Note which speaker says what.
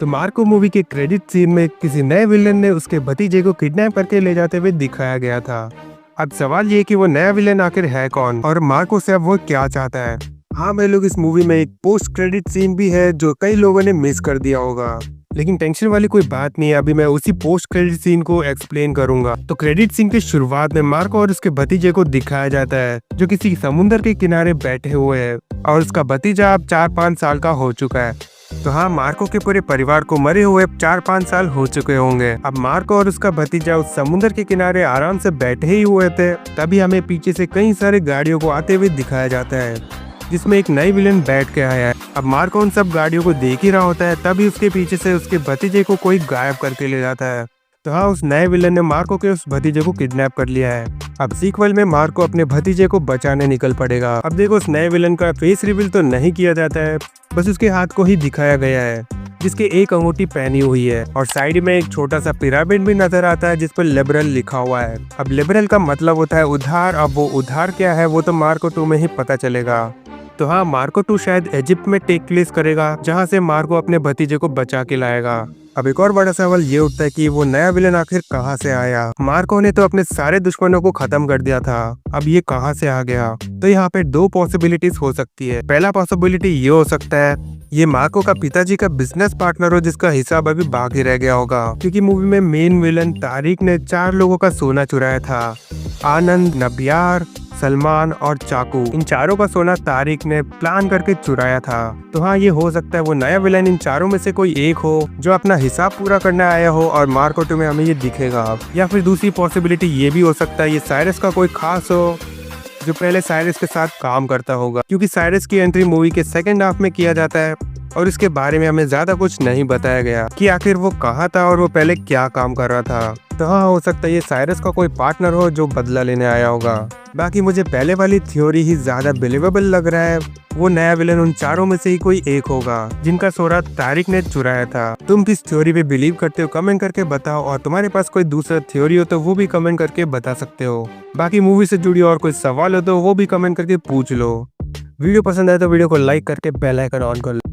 Speaker 1: तो Marco movie के credit scene में किसी नए विलेन ने उसके भतीजे को किडनैप करके ले जाते हुए दिखाया गया था। अब सवाल ये कि वो नया विलेन आखिर है कौन और मार्को से अब वो क्या चाहता है। हाँ भाई लोग, इस मूवी में एक पोस्ट क्रेडिट सीन भी है जो कई लोगों ने मिस कर दिया होगा, लेकिन टेंशन वाली कोई बात नहीं है। अभी मैं उसी पोस्ट क्रेडिट सीन को एक्सप्लेन करूंगा। तो क्रेडिट सीन की शुरुआत में मार्को और उसके भतीजे को दिखाया जाता है जो किसी समुद्र के किनारे बैठे हुए हैं और उसका भतीजा अब 4-5 साल का हो चुका है। तो हाँ, मार्को के पूरे परिवार को मरे हुए 4-5 साल हो चुके होंगे। अब मार्को और उसका भतीजा उस समुद्र के किनारे आराम से बैठे ही हुए थे, तभी हमें पीछे से कई सारे गाड़ियों को आते हुए दिखाया जाता है जिसमें एक नई विलेन बैठ के आया है। अब मार्को उन सब गाड़ियों को देख ही रहा होता है, तभी उसके पीछे से उसके भतीजे को कोई गायब करके ले जाता है। तो हाँ, उस नए विलेन ने मार्को के उस भतीजे को किडनैप कर लिया है। अब सीक्वल में मार्को अपने भतीजे को बचाने निकल पड़ेगा। अब देखो, उस नए विलेन का फेस रिवील तो नहीं किया जाता है, बस उसके हाथ को ही दिखाया गया है जिसके एक अंगूठी पहनी हुई है और साइड में एक छोटा सा पिरामिड भी नजर आता है जिस पर लिबरल लिखा हुआ है। अब लिबरल का मतलब होता है उधार। अब वो उधार क्या है वो तो मार्को 2 में ही पता चलेगा। तो हाँ, मार्को 2 शायद इजिप्ट में टेक प्लेस करेगा जहाँ से मार्को अपने भतीजे को बचा के लाएगा। अब एक और बड़ा सवाल ये उठता है कि वो नया विलेन आखिर कहाँ से आया। मार्को ने तो अपने सारे दुश्मनों को खत्म कर दिया था, अब ये कहाँ से आ गया। तो यहाँ पे 2 पॉसिबिलिटीज हो सकती है। पहला पॉसिबिलिटी ये हो सकता है ये मार्को का पिताजी का बिजनेस पार्टनर हो जिसका हिसाब अभी बाकी रह गया होगा, क्योंकि मूवी में मेन विलन तारिक ने 4 लोगों का सोना चुराया था। आनंद, नबियार, सलमान और चाकू, इन चारों का सोना तारिक ने प्लान करके चुराया था। तो हाँ, ये हो सकता है वो नया विलन इन चारों में से कोई एक हो जो अपना हिसाब पूरा करने आया हो और मार्को 2 में हमें ये दिखेगा। या फिर दूसरी पॉसिबिलिटी ये भी हो सकता है ये साइरस का कोई खास हो जो पहले साइरस के साथ काम करता होगा, क्योंकि साइरस की एंट्री मूवी के सेकंड हाफ में किया जाता है और इसके बारे में हमें ज्यादा कुछ नहीं बताया गया कि आखिर वो कहाँ था और वो पहले क्या काम कर रहा था। तो हाँ, हो सकता है ये साइरस का कोई पार्टनर हो जो बदला लेने आया होगा। बाकी मुझे पहले वाली थ्योरी ही ज्यादा बिलीवेबल लग रहा है। वो नया विलन उन चारों में से ही कोई एक होगा जिनका सोना तारिक ने चुराया था। तुम किस थ्योरी पे बिलीव करते हो कमेंट करके बताओ, और तुम्हारे पास कोई दूसरा थ्योरी हो तो वो भी कमेंट करके बता सकते हो। बाकी मूवी से जुड़ी और कोई सवाल हो तो वो भी कमेंट करके पूछ लो। वीडियो पसंद आए तो वीडियो को लाइक करके बेल आइकन ऑन कर लो।